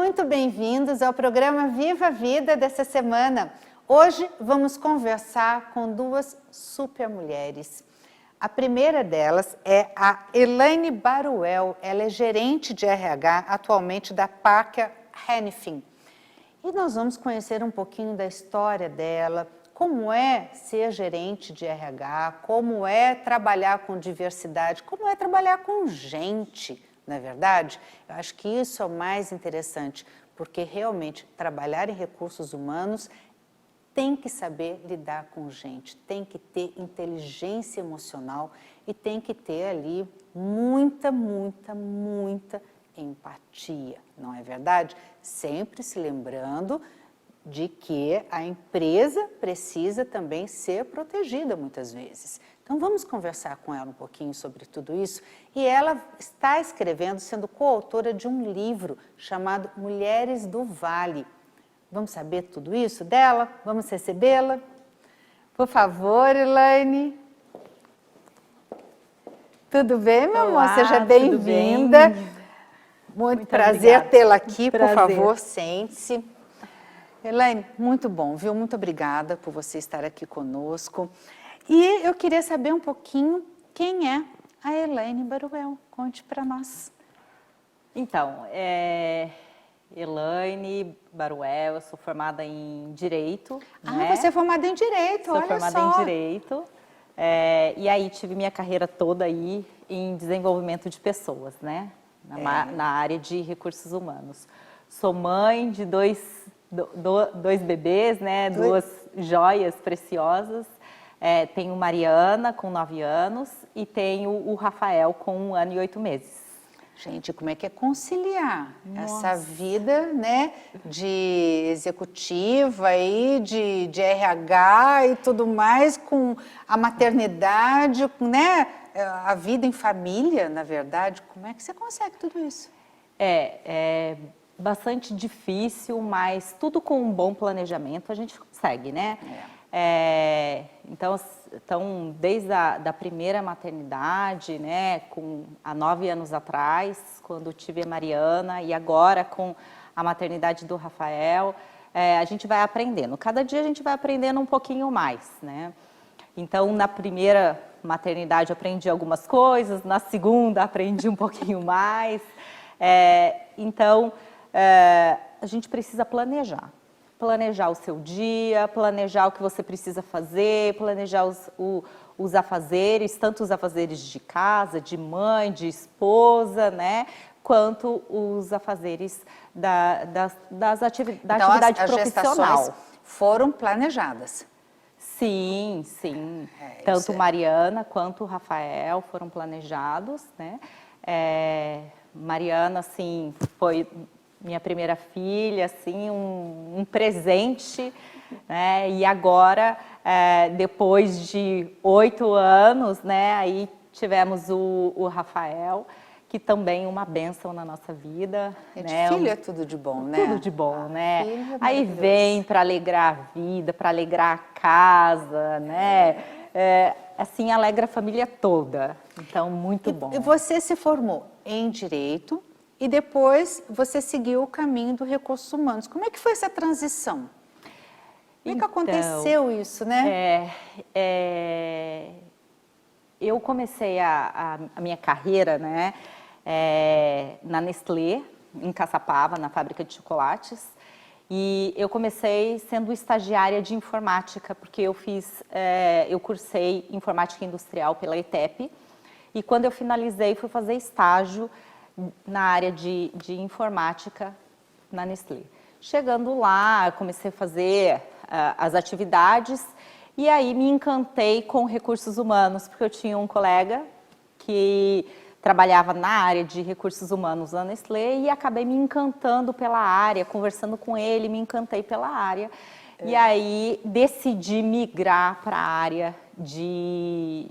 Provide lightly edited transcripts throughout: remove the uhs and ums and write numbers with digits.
muito bem-vindos ao programa Viva a Vida dessa semana. Hoje vamos conversar com duas super mulheres. A primeira delas é a Elaine Baruel, ela é gerente de RH atualmente da Parker Hannifin. E nós vamos conhecer um pouquinho da história dela, como é ser gerente de RH, como é trabalhar com diversidade, como é trabalhar com gente. Não é verdade? Eu acho que isso é o mais interessante, porque realmente trabalhar em recursos humanos tem que saber lidar com gente, tem que ter inteligência emocional e tem que ter ali muita empatia, não é verdade? Sempre se lembrando de que a empresa precisa também ser protegida muitas vezes. Então vamos conversar com ela um pouquinho sobre tudo isso. E ela está escrevendo, sendo coautora de um livro chamado Mulheres do Vale. Vamos saber tudo isso dela? Vamos recebê-la? Por favor, Elaine. Tudo bem, meu amor? Seja bem-vinda. Muito prazer tê-la aqui. Por favor, sente-se. Elaine, muito bom, viu? Muito obrigada por você estar aqui conosco. E eu queria saber um pouquinho quem é a Elaine Baruel. Conte para nós. Então, Elaine Baruel, eu sou formada em Direito. Ah, você é formada em Direito, olha só. Sou formada em Direito. E aí tive minha carreira toda aí em desenvolvimento de pessoas, né? Na área de recursos humanos. Sou mãe de dois bebês, né? Duas joias preciosas. Tenho Mariana, com 9 anos, e tenho o Rafael, com 1 ano e 8 meses. Gente, como é que é conciliar essa vida, né, de executiva e de RH e tudo mais com a maternidade, né, a vida em família, na verdade? Como é que você consegue tudo isso? É bastante difícil, mas tudo com um bom planejamento a gente consegue, né? Então, desde a primeira maternidade, né, há 9 anos atrás, quando tive a Mariana, e agora com a maternidade do Rafael, a gente vai aprendendo. Cada dia a gente vai aprendendo um pouquinho mais, né? Então, na primeira maternidade aprendi algumas coisas, na segunda aprendi um pouquinho mais. A gente precisa planejar. Planejar o seu dia, planejar o que você precisa fazer, planejar os afazeres, tanto os afazeres de casa, de mãe, de esposa, né? Quanto os afazeres da atividade as profissional. Gestações foram planejadas. Sim. Tanto Mariana quanto o Rafael foram planejados, né? Mariana, assim, foi minha primeira filha, assim, um presente, né? E agora, depois de 8 anos, né? Aí tivemos o Rafael, que também é uma bênção na nossa vida. Né? Filho é tudo de bom, né? Tudo de bom, né? Aí vem para alegrar a vida, para alegrar a casa, né? Assim, alegra a família toda. Então, muito bom. E você se formou em Direito e depois você seguiu o caminho do Recursos Humanos. Como é que foi essa transição? Como é que aconteceu isso, né? Eu comecei a minha carreira, né, na Nestlé, em Caçapava, na fábrica de chocolates. E eu comecei sendo estagiária de informática, porque eu cursei informática industrial pela ETEP. E quando eu finalizei, fui fazer estágio na área de informática na Nestlé. Chegando lá, comecei a fazer as atividades e aí me encantei com recursos humanos, porque eu tinha um colega que trabalhava na área de recursos humanos da Nestlé e acabei me encantando pela área, conversando com ele, me encantei pela área. E aí decidi migrar para a área de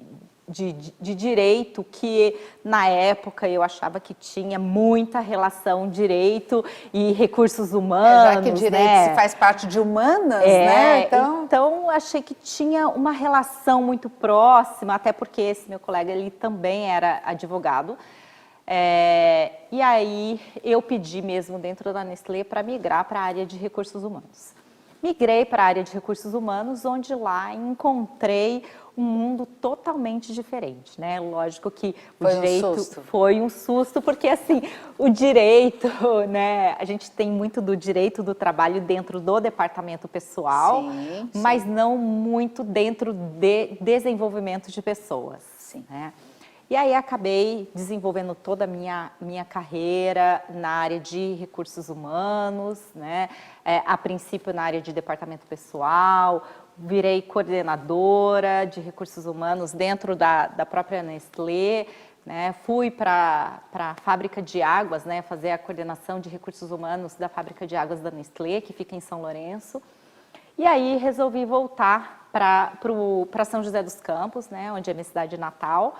direito, que na época eu achava que tinha muita relação direito e recursos humanos. Já que direito faz parte de humanas, né? Então achei que tinha uma relação muito próxima, até porque esse meu colega ele também era advogado. E aí eu pedi mesmo dentro da Nestlé para migrar para a área de recursos humanos. Migrei para a área de recursos humanos, onde lá encontrei um mundo totalmente diferente, né? Lógico que o direito foi um susto, porque assim, o direito, né? A gente tem muito do direito do trabalho dentro do departamento pessoal, sim, sim. mas não muito dentro de desenvolvimento de pessoas, Sim. né? E aí acabei desenvolvendo toda a minha carreira na área de recursos humanos, né? A princípio na área de departamento pessoal, virei coordenadora de recursos humanos dentro da própria Nestlé, né? Fui para a fábrica de águas, né? Fazer a coordenação de recursos humanos da fábrica de águas da Nestlé, que fica em São Lourenço. E aí resolvi voltar para São José dos Campos, né? Onde é minha cidade natal.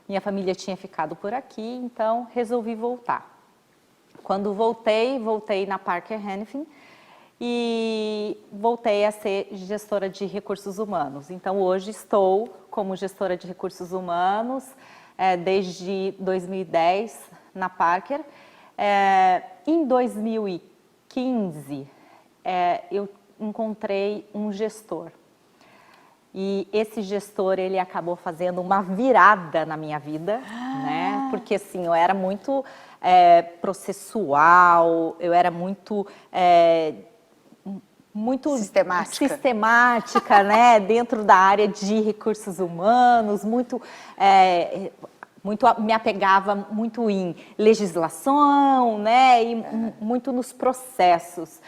Minha família tinha ficado por aqui, então resolvi voltar. Quando voltei na Parker Hannifin e voltei a ser gestora de recursos humanos. Então hoje estou como gestora de recursos humanos desde 2010 na Parker. Em 2015 eu encontrei um gestor. E esse gestor, ele acabou fazendo uma virada na minha vida, né? Porque, assim, eu era muito processual, eu era muito sistemática, né? Dentro da área de recursos humanos, muito me apegava muito em legislação, né? E muito nos processos.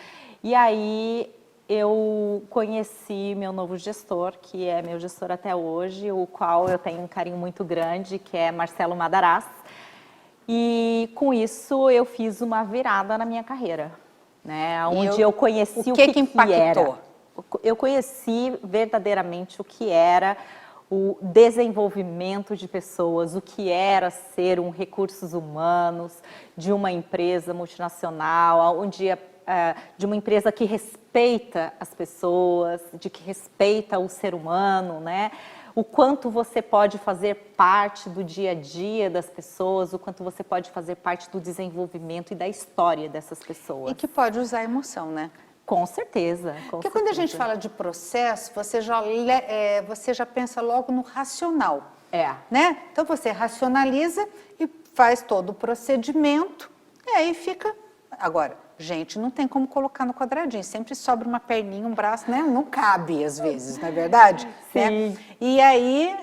E aí eu conheci meu novo gestor, que é meu gestor até hoje, o qual eu tenho um carinho muito grande, que é Marcelo Madarazzi. E com isso eu fiz uma virada na minha carreira, né? Onde eu conheci o que impactou? Eu conheci verdadeiramente o que era o desenvolvimento de pessoas, o que era ser um recursos humanos de uma empresa multinacional, onde de uma empresa que respeita as pessoas, de que respeita o ser humano, né? O quanto você pode fazer parte do dia a dia das pessoas, o quanto você pode fazer parte do desenvolvimento e da história dessas pessoas. E que pode usar a emoção, né? Com certeza. Porque quando a gente fala de processo, você já pensa logo no racional. Né? Então você racionaliza e faz todo o procedimento e aí fica... Agora, gente, não tem como colocar no quadradinho, sempre sobra uma perninha, um braço, né? Não cabe às vezes, não é verdade? Sim. Né? E aí,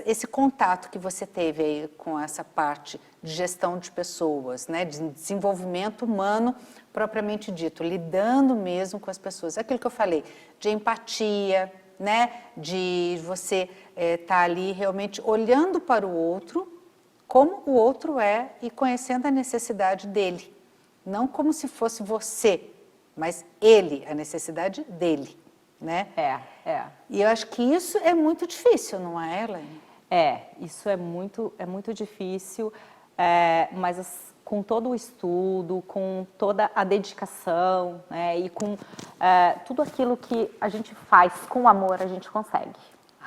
esse contato que você teve aí com essa parte de gestão de pessoas, né? De desenvolvimento humano propriamente dito, lidando mesmo com as pessoas. Aquilo que eu falei, de empatia, né? De você estar ali realmente olhando para o outro, como o outro é e conhecendo a necessidade dele. Não como se fosse você, mas ele, a necessidade dele, né? E eu acho que isso é muito difícil, não é, Elaine? Isso é muito difícil, mas com todo o estudo, com toda a dedicação, né, e com tudo aquilo que a gente faz com amor, a gente consegue.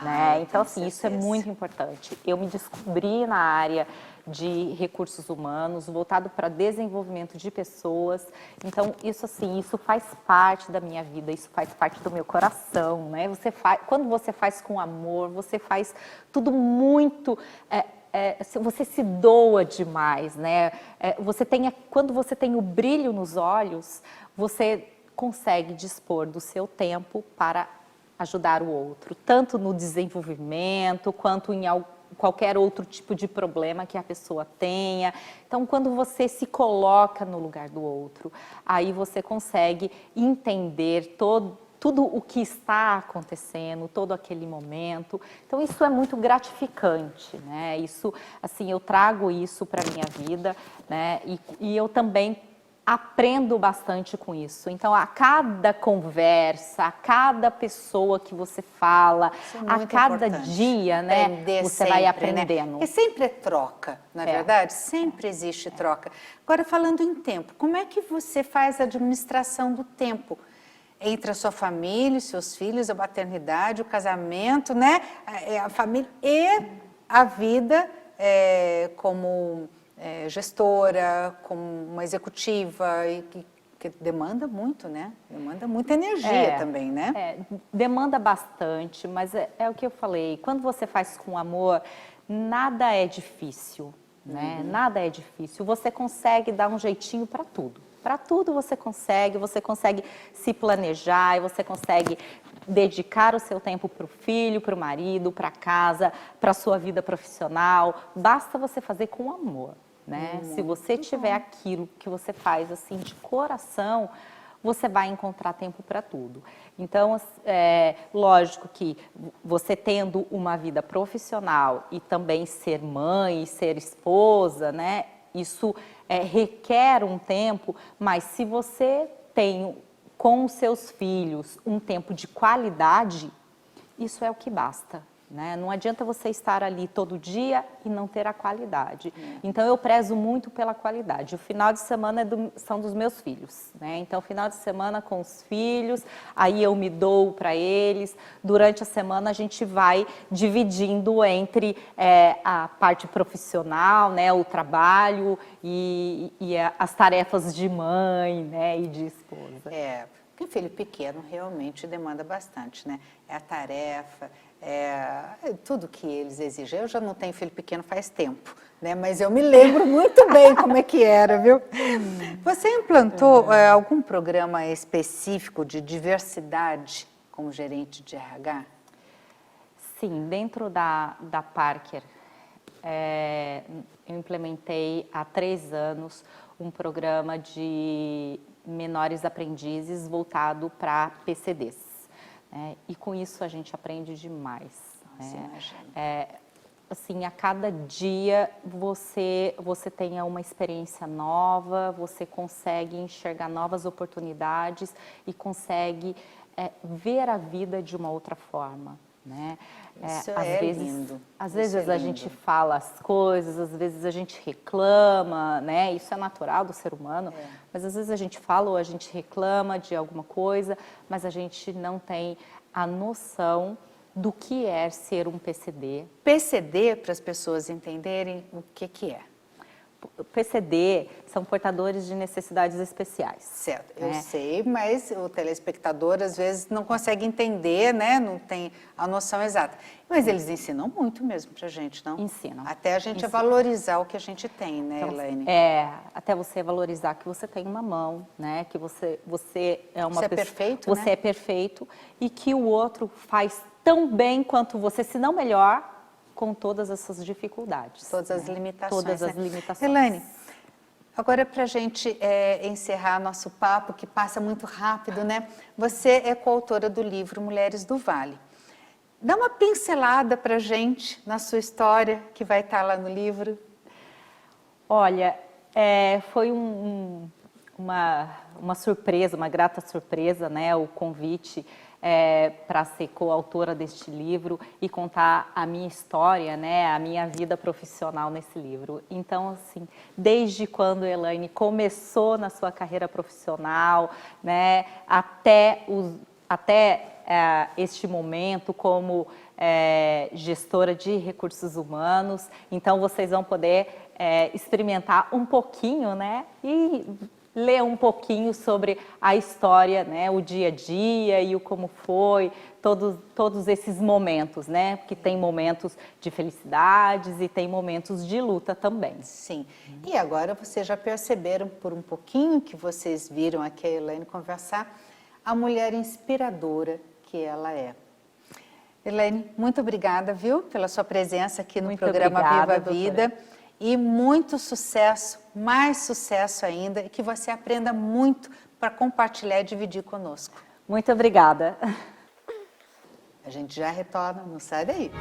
Né? Então, assim, isso é muito importante. Eu me descobri na área de recursos humanos, voltado para desenvolvimento de pessoas. Então, isso assim, isso faz parte da minha vida, isso faz parte do meu coração, né? Quando você faz com amor, você faz tudo muito... você se doa demais, né? Quando você tem o brilho nos olhos, você consegue dispor do seu tempo para ajudar o outro, tanto no desenvolvimento, quanto em qualquer outro tipo de problema que a pessoa tenha. Então, quando você se coloca no lugar do outro, aí você consegue entender tudo o que está acontecendo, todo aquele momento. Então, isso é muito gratificante, né? Isso, assim, eu trago isso para a minha vida, né? E eu também aprendo bastante com isso. Então, a cada conversa, a cada pessoa que você fala, a cada dia, né, você vai aprendendo. Né? Porque sempre é troca, não é verdade? Sempre existe troca. Agora, falando em tempo, como é que você faz a administração do tempo? Entre a sua família, os seus filhos, a maternidade, o casamento, né? A família e a vida como gestora, como uma executiva, e que demanda muito, né? Demanda muita energia também, né? Demanda bastante, mas é o que eu falei, quando você faz com amor, nada é difícil, né? Nada é difícil, você consegue dar um jeitinho para tudo. Para tudo você consegue se planejar, e você consegue dedicar o seu tempo para o filho, para o marido, para casa, para a sua vida profissional. Basta você fazer com amor, né? Se você tiver aquilo que você faz assim de coração, você vai encontrar tempo para tudo. Então, lógico que você tendo uma vida profissional e também ser mãe, ser esposa, né? Isso requer um tempo, mas se você tem com os seus filhos um tempo de qualidade, isso é o que basta, né? Não adianta você estar ali todo dia e não ter a qualidade. Então eu prezo muito pela qualidade. O final de semana são dos meus filhos, né? Então final de semana com os filhos, aí eu me dou para eles. Durante a semana a gente vai dividindo entre a parte profissional, né, o trabalho e as tarefas de mãe, né, e de esposa. Porque filho pequeno realmente demanda bastante, né? É a tarefa, tudo que eles exigem. Eu já não tenho filho pequeno faz tempo, né? Mas eu me lembro muito bem como é que era, viu? Você implantou algum programa específico de diversidade como gerente de RH? Sim, dentro da Parker, eu implementei há 3 anos um programa de menores aprendizes voltado para PCDs. E com isso a gente aprende demais. Assim, a cada dia você tenha uma experiência nova, você consegue enxergar novas oportunidades e consegue ver a vida de uma outra forma, né? Isso lindo. Às vezes a gente fala as coisas, às vezes a gente reclama, né? Isso é natural do ser humano, mas às vezes a gente fala ou a gente reclama de alguma coisa, mas a gente não tem a noção do que é ser um PCD. PCD, para as pessoas entenderem o que é. PCD são portadores de necessidades especiais. Certo, eu sei, mas o telespectador às vezes não consegue entender, né? Não tem a noção exata. Mas eles ensinam muito mesmo pra gente, não? Ensinam. Até a gente valorizar o que a gente tem, né, então, Elaine? Até você valorizar que você tem uma mão, né? Que você é uma pessoa... perfeito, você né? É perfeito e que o outro faz tão bem quanto você, se não melhor, com todas essas dificuldades. Todas as limitações. Todas as limitações. Elaine, agora para a gente encerrar nosso papo, que passa muito rápido, né? Você é coautora do livro Mulheres do Vale. Dá uma pincelada para a gente na sua história, que vai estar lá no livro. Olha, foi uma surpresa, uma grata surpresa, né? O convite para ser coautora deste livro e contar a minha história, né, a minha vida profissional nesse livro. Então, assim, desde quando a Elaine começou na sua carreira profissional, né, até este momento como gestora de recursos humanos, então vocês vão poder experimentar um pouquinho, né, e ler um pouquinho sobre a história, né, o dia a dia e o como foi, todos esses momentos, né, porque tem momentos de felicidades e tem momentos de luta também. Sim, e agora vocês já perceberam por um pouquinho que vocês viram aqui a Elaine conversar, a mulher inspiradora que ela é. Elaine, muito obrigada, viu, pela sua presença aqui no programa Viva a Vida. E muito sucesso, mais sucesso ainda, e que você aprenda muito para compartilhar e dividir conosco. Muito obrigada. A gente já retorna, não sai daí.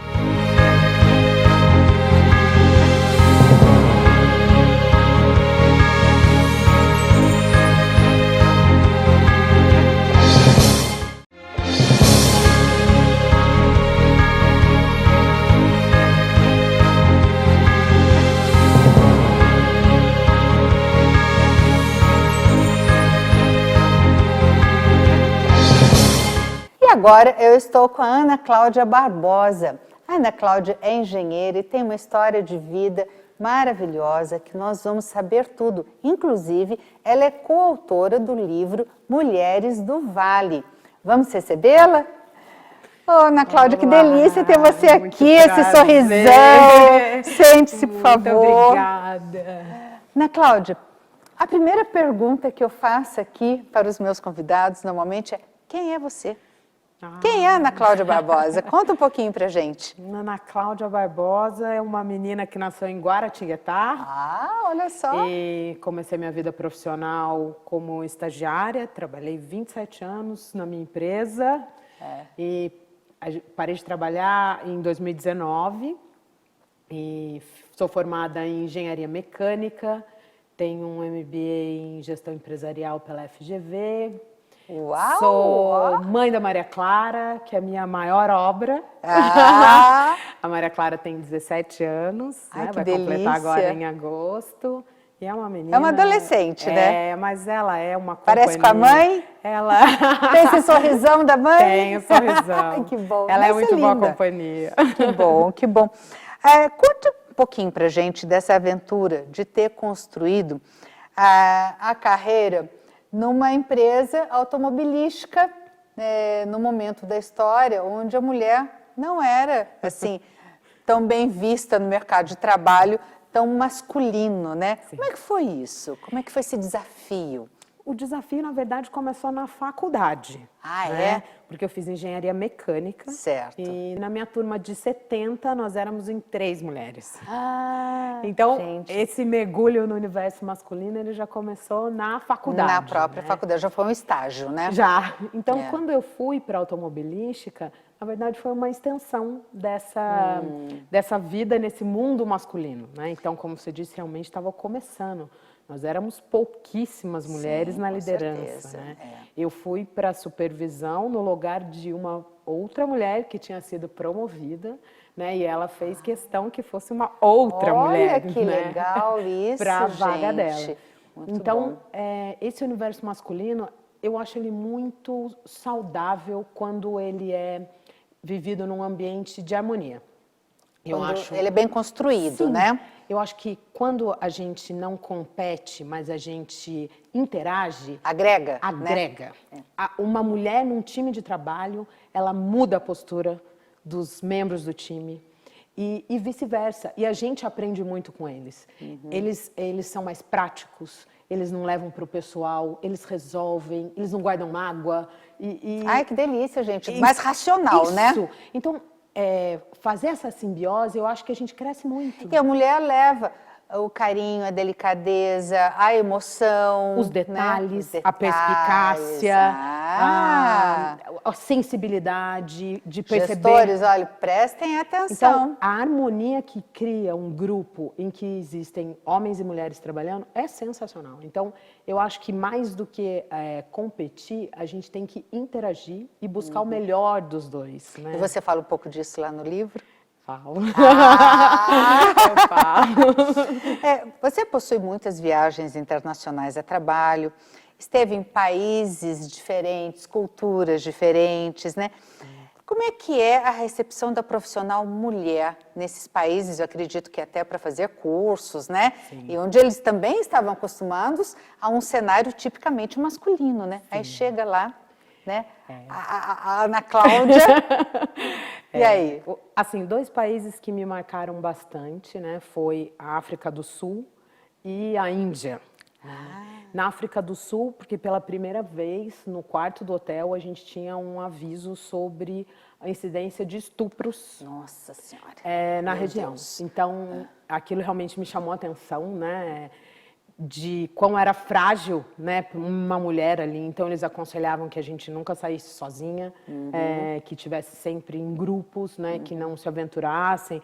Agora eu estou com a Ana Cláudia Barbosa. A Ana Cláudia é engenheira e tem uma história de vida maravilhosa que nós vamos saber tudo. Inclusive, ela é coautora do livro Mulheres do Vale. Vamos recebê-la? Ô, Ana Cláudia, que delícia ter você aqui, esse sorrisão. Sente-se, por favor. Muito obrigada. Ana Cláudia, a primeira pergunta que eu faço aqui para os meus convidados, normalmente, é: quem é você? Quem é Ana Cláudia Barbosa? Conta um pouquinho pra gente. Ana Cláudia Barbosa é uma menina que nasceu em Guaratinguetá. Ah, olha só. E comecei minha vida profissional como estagiária. Trabalhei 27 anos na minha empresa. E parei de trabalhar em 2019. E sou formada em engenharia mecânica. Tenho um MBA em gestão empresarial pela FGV. Uau! Sou mãe da Maria Clara, que é a minha maior obra. Ah. A Maria Clara tem 17 anos, Ai, né? que Vai delícia. completar agora em agosto. E é uma menina... É uma adolescente, né? É, mas ela é uma companhia. Parece com a mãe? Ela... Tem esse sorrisão da mãe? Tem o sorrisão. Ai, que bom. Ela é Deve ser muito boa linda. companhia. Que bom, que bom. Conta um pouquinho pra gente dessa aventura de ter construído a carreira numa empresa automobilística, no momento da história onde a mulher não era assim tão bem vista no mercado de trabalho, tão masculino, né? Sim. Como é que foi isso? Como é que foi esse desafio? O desafio, na verdade, começou na faculdade. Ah, né? é? Porque eu fiz engenharia mecânica. Certo. E na minha turma de 70, nós éramos em 3 mulheres. Ah, Então, gente. esse mergulho no universo masculino, ele já começou na faculdade. Na própria né? faculdade, já foi um estágio, né? Já. Então, É. quando eu fui para a automobilística, na verdade foi uma extensão dessa vida nesse mundo masculino. Né? Então, como você disse, realmente estava começando. Nós éramos pouquíssimas mulheres Sim, na com liderança. certeza, Né? é. Eu fui para a supervisão no lugar de uma outra mulher que tinha sido promovida, né? E ela fez questão que fosse uma outra mulher. Olha que né? legal isso, Para a vaga gente. dela. Muito Então, bom. esse universo masculino, eu acho ele muito saudável quando ele é vivido num ambiente de harmonia. Quando ele é bem construído, Sim. né? Eu acho que quando a gente não compete, mas a gente interage, Agrega, né? agrega. Uma mulher num time de trabalho, ela muda a postura dos membros do time e vice-versa. E a gente aprende muito com eles. Eles são mais práticos, eles não levam para o pessoal, eles resolvem, eles não guardam mágoa. Ai, que delícia, gente. Mais racional, né? Isso. Então, fazer essa simbiose, eu acho que a gente cresce muito. E a mulher leva o carinho, a delicadeza, a emoção, Os detalhes, né? a perspicácia, Ah. a sensibilidade de perceber. Gestores, olha, prestem atenção. Então, a harmonia que cria um grupo em que existem homens e mulheres trabalhando é sensacional. Então, eu acho que mais do que competir, a gente tem que interagir e buscar o melhor dos dois. Né? E você fala um pouco disso lá no livro? Falo. Ah! Eu falo. Você possui muitas viagens internacionais a trabalho, esteve em países diferentes, culturas diferentes, né? Como é que é a recepção da profissional mulher nesses países? Eu acredito que até para fazer cursos, né? Sim. E onde eles também estavam acostumados a um cenário tipicamente masculino, né? Aí chega lá, né? A Ana Cláudia. E aí? Assim, 2 países que me marcaram bastante, né? Foi a África do Sul e a Índia. Na África do Sul, porque pela primeira vez no quarto do hotel a gente tinha um aviso sobre a incidência de estupros. Nossa Senhora. Na Meu região. Deus. Então, aquilo realmente me chamou a atenção, né? De quão era frágil, né, uma mulher ali. Então, eles aconselhavam que a gente nunca saísse sozinha, que tivesse sempre em grupos, né, que não se aventurassem,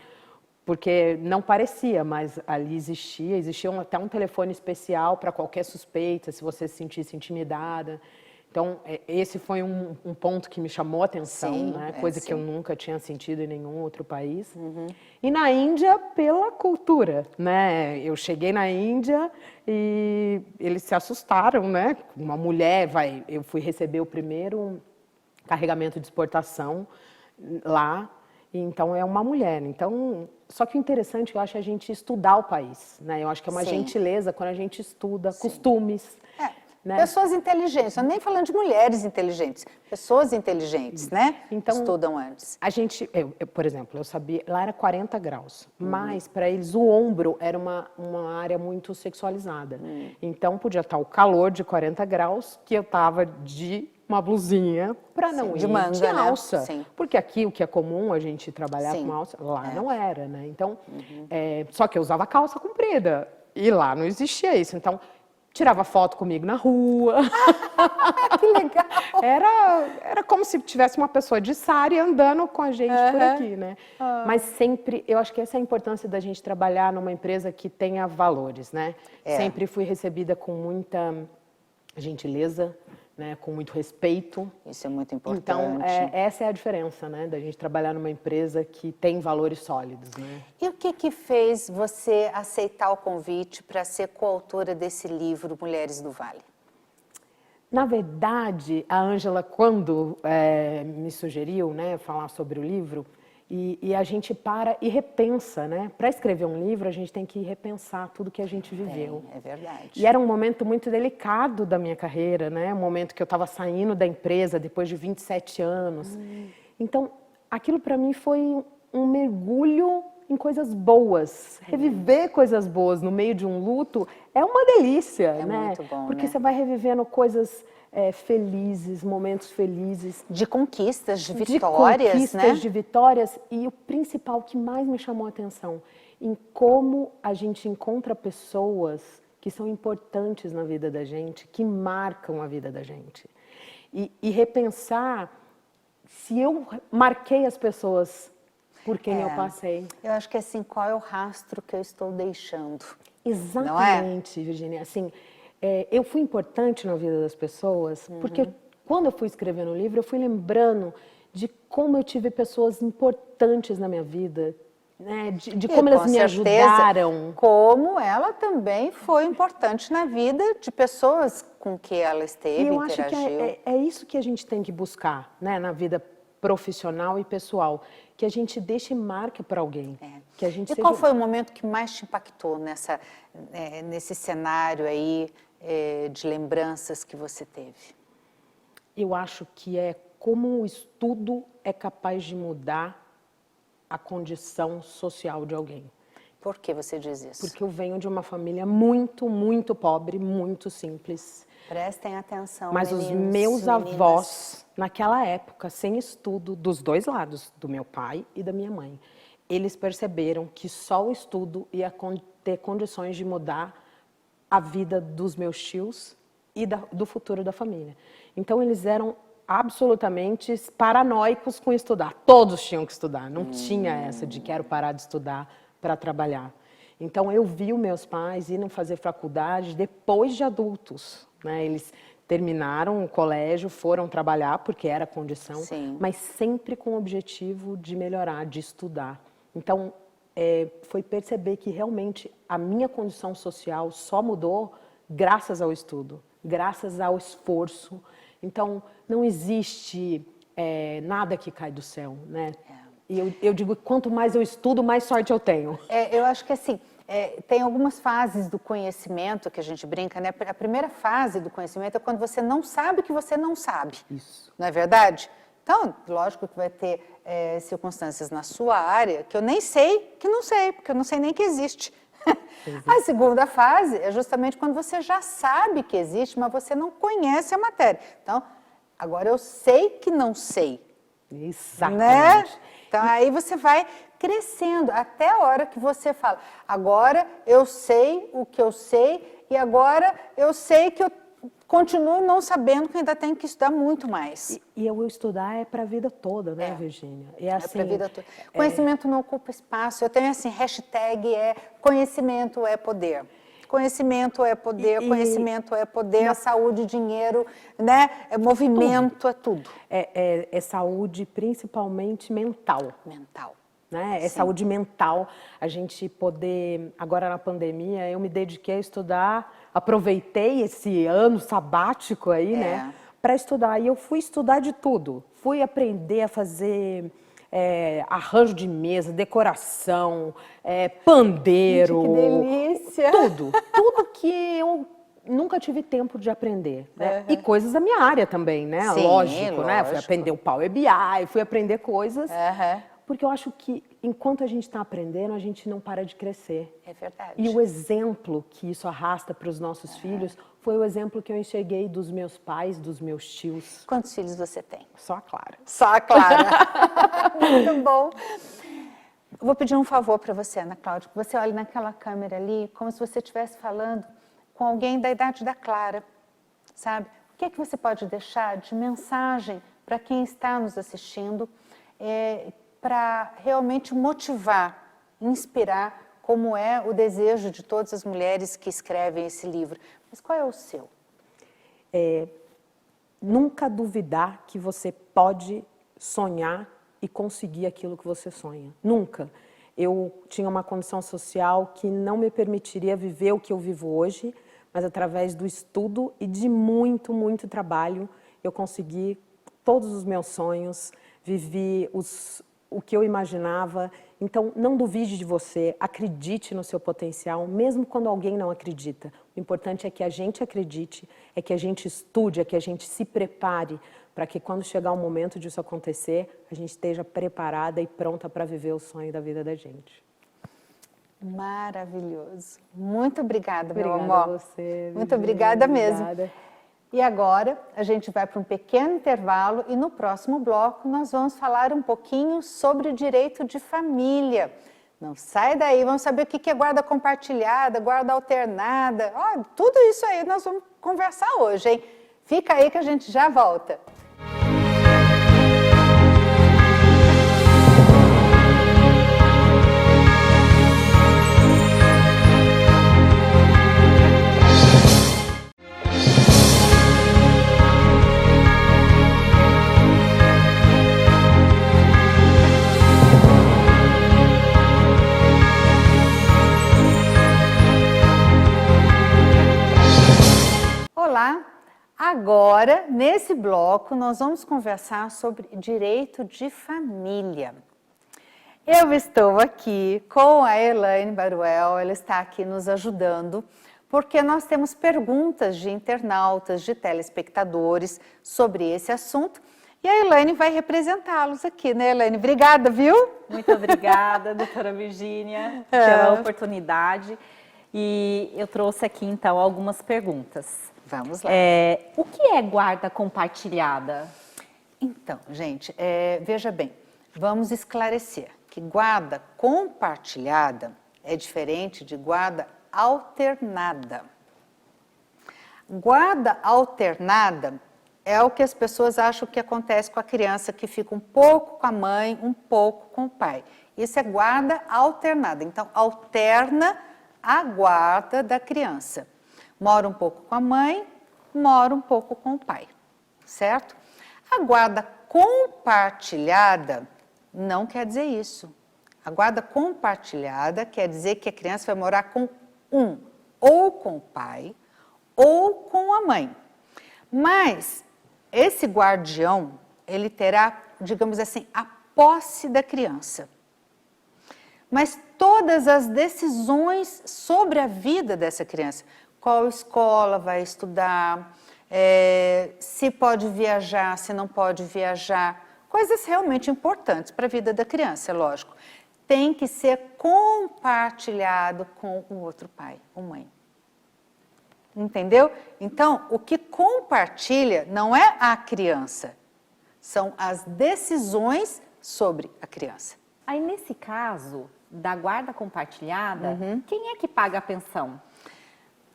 porque não parecia, mas ali existia até um telefone especial para qualquer suspeita, se você se sentisse intimidada. Então, esse foi um ponto que me chamou a atenção, Sim, né? Coisa sim. que eu nunca tinha sentido em nenhum outro país. E na Índia, pela cultura, né? Eu cheguei na Índia e eles se assustaram, né? Uma mulher, eu fui receber o primeiro carregamento de exportação lá Então, é uma mulher. Então, só que o interessante, eu acho, é a gente estudar o país, né? Eu acho que é uma Sim. gentileza quando a gente estuda Sim. costumes. Né? Pessoas inteligentes, eu nem falando de mulheres inteligentes, pessoas inteligentes, né? Então, estudam antes. A gente, por exemplo, eu sabia, lá era 40 graus, mas para eles o ombro era uma área muito sexualizada. Então podia estar o calor de 40 graus, que eu tava de uma blusinha para não ir de manga, de né? alça. Sim. Porque aqui o que é comum a gente trabalhar Sim. com alça, lá não era, né? Então, só que eu usava calça comprida e lá não existia isso. Então, tirava foto comigo na rua. Que legal! Era como se tivesse uma pessoa de sari andando com a gente por aqui, né? Mas sempre, eu acho que essa é a importância da gente trabalhar numa empresa que tenha valores, né? Sempre fui recebida com muita gentileza, né? Com muito respeito. Isso é muito importante. Então, essa é a diferença, né? Da gente trabalhar numa empresa que tem valores sólidos, né? E o que fez você aceitar o convite para ser coautora desse livro, Mulheres do Vale? Na verdade, a Ângela, quando me sugeriu, né, falar sobre o livro, e a gente para e repensa, né? Para escrever um livro, a gente tem que repensar tudo que a gente viveu. É verdade. E era um momento muito delicado da minha carreira, né? Um momento que eu estava saindo da empresa depois de 27 anos. Então, aquilo para mim foi um mergulho em coisas boas. Reviver coisas boas no meio de um luto é uma delícia, né? Muito bom, porque né? você vai revivendo coisas felizes, momentos felizes. De conquistas, de De vitórias, conquistas, né? de vitórias. E o principal que mais me chamou a atenção, em como a gente encontra pessoas que são importantes na vida da gente, que marcam a vida da gente. E repensar se eu marquei as pessoas por quem eu passei. Eu acho que assim, qual é o rastro que eu estou deixando? Exatamente, Virginia. Assim, eu fui importante na vida das pessoas, porque quando eu fui escrevendo o livro, eu fui lembrando de como eu tive pessoas importantes na minha vida, né? De como elas me ajudaram. Como ela também foi importante na vida de pessoas com que ela esteve, E eu interagiu. acho que é isso que a gente tem que buscar, né? Na vida profissional e pessoal, que a gente deixe marca para alguém. Que a gente E qual foi o momento que mais te impactou nesse cenário aí de lembranças que você teve? Eu acho que é como o estudo é capaz de mudar a condição social de alguém. Por que você diz isso? Porque eu venho de uma família muito, muito pobre, muito simples. Prestem atenção, Mas meninos, os meus meninas. avós, naquela época, sem estudo, dos dois lados, do meu pai e da minha mãe, eles perceberam que só o estudo ia ter condições de mudar a vida dos meus tios e do futuro da família. Então, eles eram absolutamente paranoicos com estudar. Todos tinham que estudar. Não tinha essa de quero parar de estudar para trabalhar. Então, eu vi os meus pais irem fazer faculdade depois de adultos, né? Eles terminaram o colégio, foram trabalhar, porque era condição, Sim. mas sempre com o objetivo de melhorar, de estudar. Então, foi perceber que realmente a minha condição social só mudou graças ao estudo, graças ao esforço. Então, não existe nada que cai do céu, né? E eu digo, quanto mais eu estudo, mais sorte eu tenho. Eu acho que assim, tem algumas fases do conhecimento que a gente brinca, né? A primeira fase do conhecimento é quando você não sabe que você não sabe. Isso. Não é verdade? Então, lógico que vai ter circunstâncias na sua área que eu nem sei que não sei, porque eu não sei nem que existe. A segunda fase é justamente quando você já sabe que existe, mas você não conhece a matéria. Então, agora eu sei que não sei. Exatamente. Né? Então, aí você vai crescendo até a hora que você fala, agora eu sei o que eu sei e agora eu sei que eu continuo não sabendo que ainda tenho que estudar muito mais. E eu estudar é para a vida toda, né, Virgínia? Assim, para a vida toda. Conhecimento não ocupa espaço. Eu tenho assim, hashtag conhecimento é poder. Conhecimento é poder, conhecimento é poder, saúde, dinheiro, né? Movimento, é tudo. É saúde principalmente mental. Mental. Né? É saúde mental, a gente poder... Agora na pandemia eu me dediquei a estudar, aproveitei esse ano sabático aí, né? Para estudar. E eu fui estudar de tudo. Fui aprender a fazer arranjo de mesa, decoração, pandeiro. Gente, que delícia! Tudo que eu nunca tive tempo de aprender, né? E coisas da minha área também, né? Sim, lógico, né? Fui lógico. aprender o Power BI, fui aprender coisas. Aham. Porque eu acho que enquanto a gente está aprendendo, a gente não para de crescer. É verdade. E o exemplo que isso arrasta para os nossos filhos foi o exemplo que eu enxerguei dos meus pais, dos meus tios. Quantos filhos você tem? Só a Clara. Só a Clara. Muito bom. Eu vou pedir um favor para você, Ana Cláudia, que você olhe naquela câmera ali como se você estivesse falando com alguém da idade da Clara, sabe? O que é que você pode deixar de mensagem para quem está nos assistindo, para realmente motivar, inspirar, como é o desejo de todas as mulheres que escrevem esse livro. Mas qual é o seu? Nunca duvidar que você pode sonhar e conseguir aquilo que você sonha. Nunca. Eu tinha uma condição social que não me permitiria viver o que eu vivo hoje, mas através do estudo e de muito, muito trabalho, eu consegui todos os meus sonhos, vivi o que eu imaginava. Então, não duvide de você, acredite no seu potencial, mesmo quando alguém não acredita. O importante é que a gente acredite, é que a gente estude, é que a gente se prepare para que quando chegar o momento disso acontecer, a gente esteja preparada e pronta para viver o sonho da vida da gente. Maravilhoso. Muito obrigada, meu Obrigada amor. a você, Virginia. Muito obrigada mesmo. Obrigada. E agora a gente vai para um pequeno intervalo e no próximo bloco nós vamos falar um pouquinho sobre o direito de família. Não sai daí, vamos saber o que é guarda compartilhada, guarda alternada. Ó, tudo isso aí nós vamos conversar hoje, hein? Fica aí que a gente já volta. Olá! Agora, nesse bloco, nós vamos conversar sobre direito de família. Eu estou aqui com a Elaine Baruel, ela está aqui nos ajudando, porque nós temos perguntas de internautas, de telespectadores sobre esse assunto, e a Elaine vai representá-los aqui, né, Elaine? Obrigada, viu? Muito obrigada, doutora Virginia, pela oportunidade. E eu trouxe aqui, então, algumas perguntas. Vamos lá. O que é guarda compartilhada? Então, gente, veja bem, vamos esclarecer que guarda compartilhada é diferente de guarda alternada. Guarda alternada é o que as pessoas acham que acontece com a criança, que fica um pouco com a mãe, um pouco com o pai. Isso é guarda alternada. Então, alterna a guarda da criança. Mora um pouco com a mãe, mora um pouco com o pai, certo? A guarda compartilhada não quer dizer isso. A guarda compartilhada quer dizer que a criança vai morar com ou com o pai, ou com a mãe. Mas esse guardião, ele terá, digamos assim, a posse da criança. Mas todas as decisões sobre a vida dessa criança, qual escola vai estudar, se pode viajar, se não pode viajar, coisas realmente importantes para a vida da criança, é lógico. Tem que ser compartilhado com o outro pai ou mãe. Entendeu? Então, o que compartilha não é a criança, são as decisões sobre a criança. Aí, nesse caso da guarda compartilhada, quem é que paga a pensão?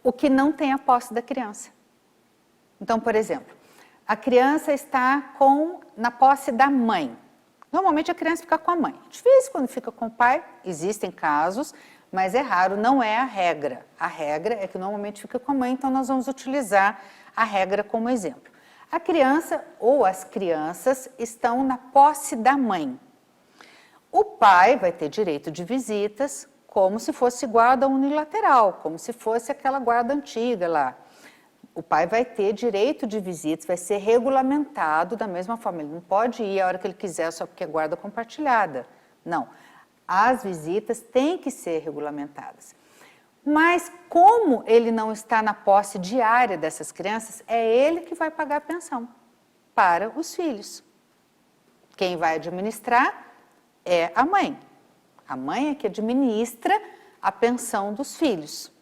O que não tem a posse da criança. Então, por exemplo, a criança está na posse da mãe. Normalmente a criança fica com a mãe. É difícil quando fica com o pai, existem casos, mas é raro, não é a regra. A regra é que normalmente fica com a mãe, então nós vamos utilizar a regra como exemplo. A criança ou as crianças estão na posse da mãe. O pai vai ter direito de visitas, como se fosse guarda unilateral, como se fosse aquela guarda antiga lá. o pai vai ter direito de visitas, vai ser regulamentado da mesma forma. Ele não pode ir a hora que ele quiser só porque é guarda compartilhada. Não. As visitas têm que ser regulamentadas. Mas como ele não está na posse diária dessas crianças, é ele que vai pagar a pensão para os filhos. Quem vai administrar é a mãe. A mãe é que administra a pensão dos filhos.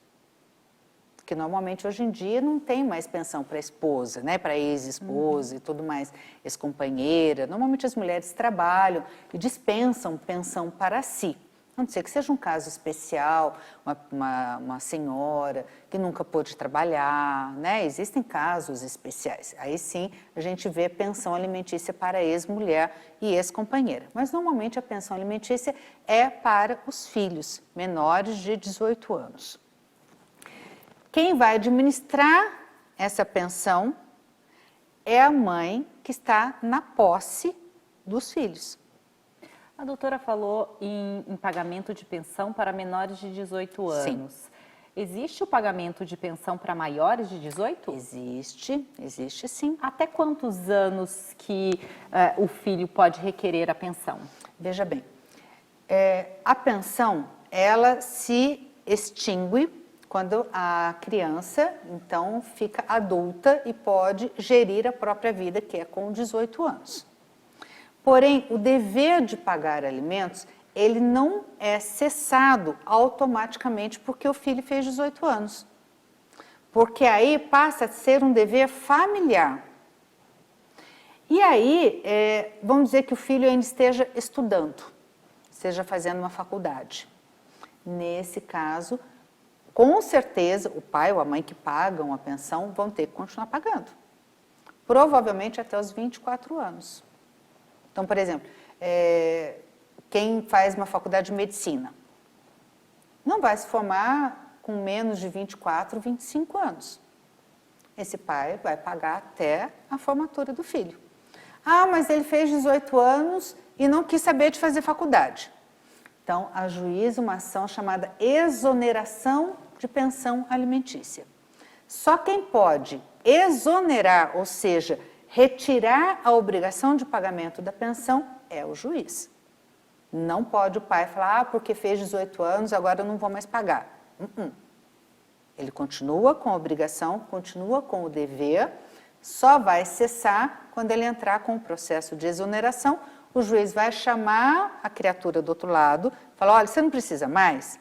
Que normalmente hoje em dia não tem mais pensão para a esposa, né? Para ex-esposa e tudo mais, ex-companheira. Normalmente as mulheres trabalham e dispensam pensão para si. A não ser que seja um caso especial, uma senhora que nunca pôde trabalhar, né? Existem casos especiais. Aí sim a gente vê pensão alimentícia para ex-mulher e ex-companheira. Mas normalmente a pensão alimentícia é para os filhos menores de 18 anos. Quem vai administrar essa pensão é a mãe que está na posse dos filhos. A doutora falou em pagamento de pensão para menores de 18 anos. Sim. Existe o pagamento de pensão para maiores de 18? Existe sim. Até quantos anos que o filho pode requerer a pensão? Veja bem, a pensão, ela se extingue quando a criança, então, fica adulta e pode gerir a própria vida, que é com 18 anos. Porém, o dever de pagar alimentos, ele não é cessado automaticamente porque o filho fez 18 anos. Porque aí passa a ser um dever familiar. E aí, vamos dizer que o filho ainda esteja estudando, esteja fazendo uma faculdade. Nesse caso, com certeza, o pai ou a mãe que pagam a pensão vão ter que continuar pagando. Provavelmente até os 24 anos. Então, por exemplo, quem faz uma faculdade de medicina não vai se formar com menos de 24, 25 anos. Esse pai vai pagar até a formatura do filho. Ah, mas ele fez 18 anos e não quis saber de fazer faculdade. Então, ajuiza uma ação chamada exoneração de pensão alimentícia. Só quem pode exonerar, ou seja, retirar a obrigação de pagamento da pensão é o juiz. Não pode o pai falar, porque fez 18 anos, agora eu não vou mais pagar. Ele continua com a obrigação, continua com o dever, só vai cessar quando ele entrar com o processo de exoneração. O juiz vai chamar a criatura do outro lado, falar, olha, você não precisa mais?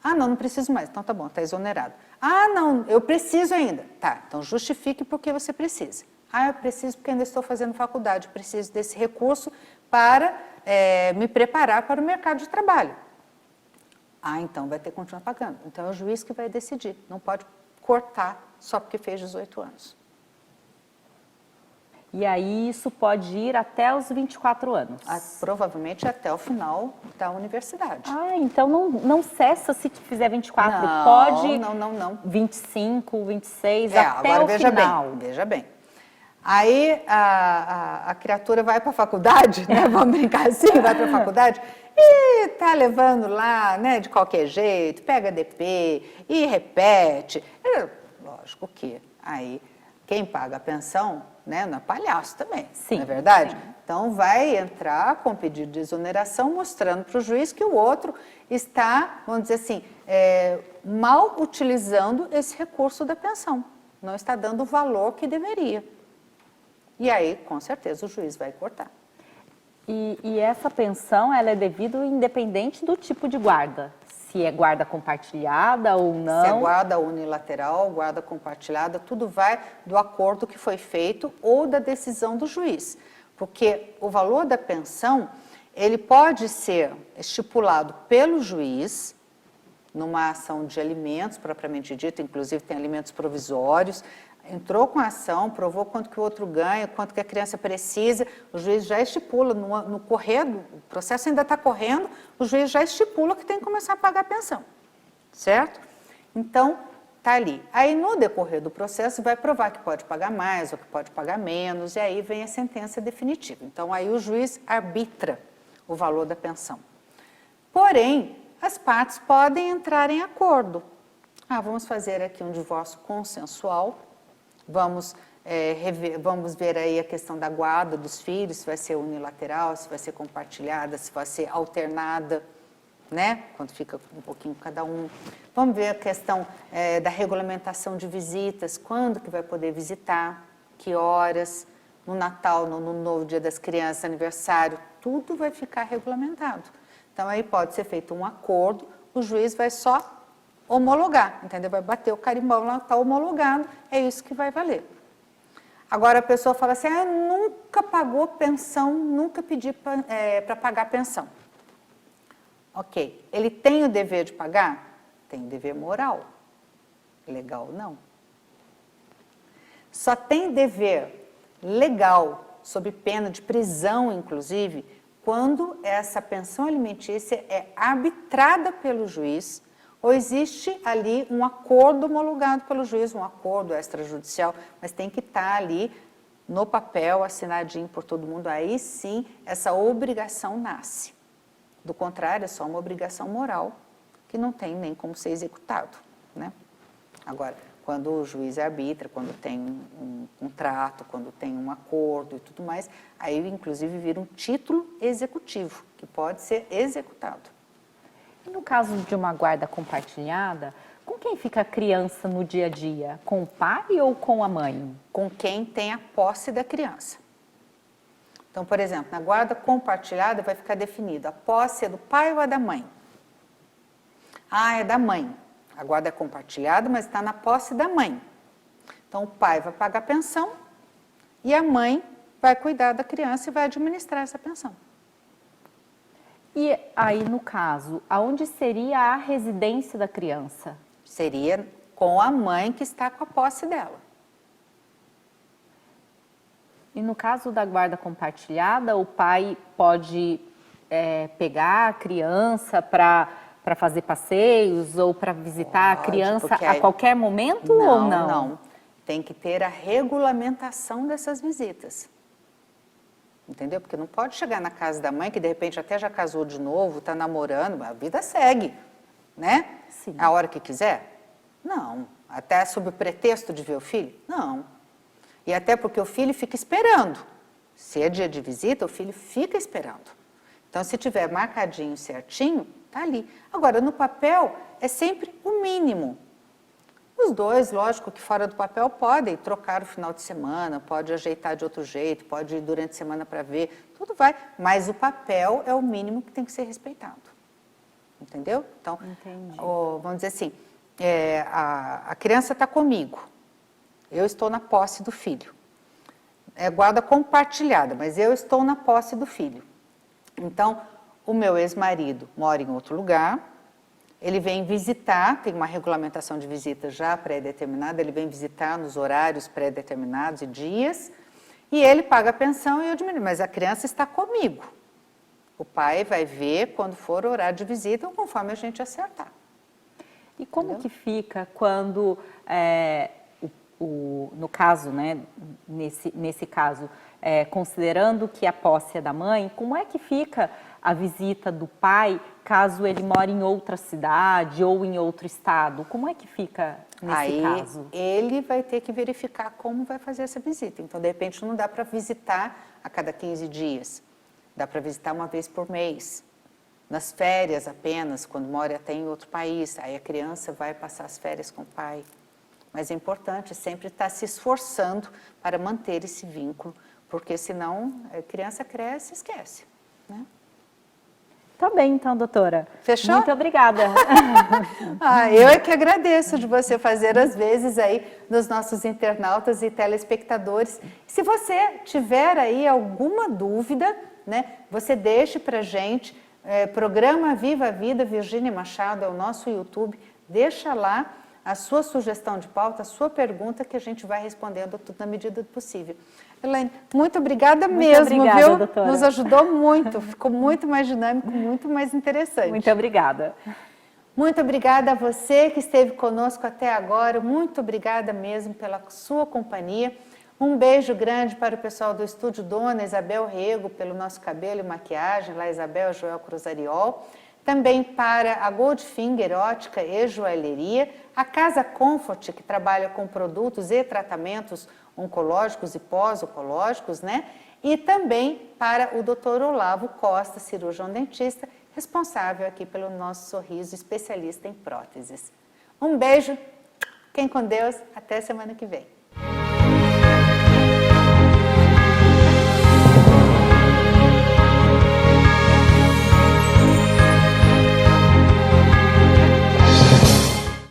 Ah, não preciso mais. Então tá bom, está exonerado. Ah, não, eu preciso ainda. Tá, então justifique por que você precisa. Ah, eu preciso porque ainda estou fazendo faculdade, eu preciso desse recurso para me preparar para o mercado de trabalho. Ah, então vai ter que continuar pagando. Então é o juiz que vai decidir, não pode cortar só porque fez 18 anos. E aí isso pode ir até os 24 anos? Provavelmente até o final da universidade. Ah, então não cessa se fizer 24, não, pode... Não. 25, 26, até agora o final. Veja bem. Aí a criatura vai para a faculdade, né? Vamos brincar assim, vai para a faculdade e tá levando lá, né, de qualquer jeito, pega DP e repete. Lógico que aí quem paga a pensão, né, não é palhaço também, sim, não é verdade? Sim. Então vai entrar com pedido de exoneração mostrando para o juiz que o outro está, vamos dizer assim, mal utilizando esse recurso da pensão, não está dando o valor que deveria. E aí, com certeza, o juiz vai cortar. E essa pensão, ela é devida independente do tipo de guarda? Se é guarda compartilhada ou não? Se é guarda unilateral, guarda compartilhada, tudo vai do acordo que foi feito ou da decisão do juiz. Porque o valor da pensão, ele pode ser estipulado pelo juiz, numa ação de alimentos, propriamente dita, inclusive tem alimentos provisórios, entrou com a ação, provou quanto que o outro ganha, quanto que a criança precisa, o juiz já estipula, no correr, o processo ainda está correndo, o juiz já estipula que tem que começar a pagar a pensão, certo? Então, está ali. Aí, no decorrer do processo, vai provar que pode pagar mais ou que pode pagar menos, e aí vem a sentença definitiva. Então, aí o juiz arbitra o valor da pensão. Porém, as partes podem entrar em acordo. Ah, vamos fazer aqui um divórcio consensual. Vamos ver aí a questão da guarda dos filhos, se vai ser unilateral, se vai ser compartilhada, se vai ser alternada, né? Quando fica um pouquinho cada um. Vamos ver a questão da regulamentação de visitas, quando que vai poder visitar, que horas, no Natal, no novo Dia das Crianças, aniversário, tudo vai ficar regulamentado. Então, aí pode ser feito um acordo, o juiz vai só homologar, entendeu? Vai bater o carimbão lá, está homologado, é isso que vai valer. Agora a pessoa fala assim, nunca pagou pensão, nunca pedi para pagar pensão. Ok, ele tem o dever de pagar? Tem dever moral. Legal, não. Só tem dever legal, sob pena de prisão, inclusive, quando essa pensão alimentícia é arbitrada pelo juiz ou existe ali um acordo homologado pelo juiz, um acordo extrajudicial, mas tem que estar ali no papel, assinadinho por todo mundo, aí sim essa obrigação nasce. Do contrário, é só uma obrigação moral que não tem nem como ser executado, né? Agora, quando o juiz arbitra, quando tem um contrato, quando tem um acordo e tudo mais, aí inclusive vira um título executivo, que pode ser executado. E no caso de uma guarda compartilhada, com quem fica a criança no dia a dia? Com o pai ou com a mãe? Com quem tem a posse da criança. Então, por exemplo, na guarda compartilhada vai ficar definido, a posse é do pai ou é da mãe? Ah, é da mãe. A guarda é compartilhada, mas está na posse da mãe. Então, o pai vai pagar a pensão e a mãe vai cuidar da criança e vai administrar essa pensão. E aí, no caso, aonde seria a residência da criança? Seria com a mãe que está com a posse dela. E no caso da guarda compartilhada, o pai pode pegar a criança para fazer passeios ou para visitar a criança a qualquer momento ou não? Não, tem que ter a regulamentação dessas visitas. Entendeu? Porque não pode chegar na casa da mãe, que de repente até já casou de novo, está namorando, a vida segue, né? Sim. A hora que quiser? Não. Até sob o pretexto de ver o filho? Não. E até porque o filho fica esperando. Se é dia de visita, o filho fica esperando. Então, se tiver marcadinho certinho, tá ali. Agora, no papel, é sempre o mínimo. Os dois, lógico que fora do papel, podem trocar o final de semana, pode ajeitar de outro jeito, pode ir durante a semana para ver, tudo vai. Mas o papel é o mínimo que tem que ser respeitado. Entendeu? Então, vamos dizer assim, a criança está comigo, eu estou na posse do filho. É guarda compartilhada, mas eu estou na posse do filho. Então, o meu ex-marido mora em outro lugar, ele vem visitar, tem uma regulamentação de visita já pré-determinada, ele vem visitar nos horários pré-determinados e dias, e ele paga a pensão e eu diminuo, mas a criança está comigo. O pai vai ver quando for o horário de visita, ou conforme a gente acertar. E como que fica quando, no caso, né, nesse caso, considerando que a posse é da mãe, como é que fica a visita do pai caso ele mora em outra cidade ou em outro estado? Como é que fica nesse caso? Ele vai ter que verificar como vai fazer essa visita. Então, de repente, não dá para visitar a cada 15 dias. Dá para visitar uma vez por mês. Nas férias apenas, quando mora até em outro país. Aí a criança vai passar as férias com o pai. Mas é importante sempre estar se esforçando para manter esse vínculo, porque senão a criança cresce e esquece, né? Tá bem, então, doutora. Fechou? Muito obrigada. Eu é que agradeço de você fazer às vezes aí dos nossos internautas e telespectadores. Se você tiver aí alguma dúvida, né, você deixe pra gente, programa Viva a Vida, Virgínia Machado, é o nosso YouTube, deixa lá a sua sugestão de pauta, a sua pergunta, que a gente vai respondendo tudo na medida do possível. Elaine, muito obrigada mesmo, viu? Doutora. Nos ajudou muito, ficou muito mais dinâmico, muito mais interessante. Muito obrigada. Muito obrigada a você que esteve conosco até agora, muito obrigada mesmo pela sua companhia. Um beijo grande para o pessoal do estúdio Dona Isabel Rego, pelo nosso cabelo e maquiagem, lá Isabel Joel Cruzariol. também para a Goldfinger Ótica e Joalheria, a Casa Comfort, que trabalha com produtos e tratamentos oncológicos e pós-oncológicos, né? E também para o Dr. Olavo Costa, cirurgião dentista, responsável aqui pelo nosso sorriso, especialista em próteses. Um beijo, fiquem com Deus, até semana que vem.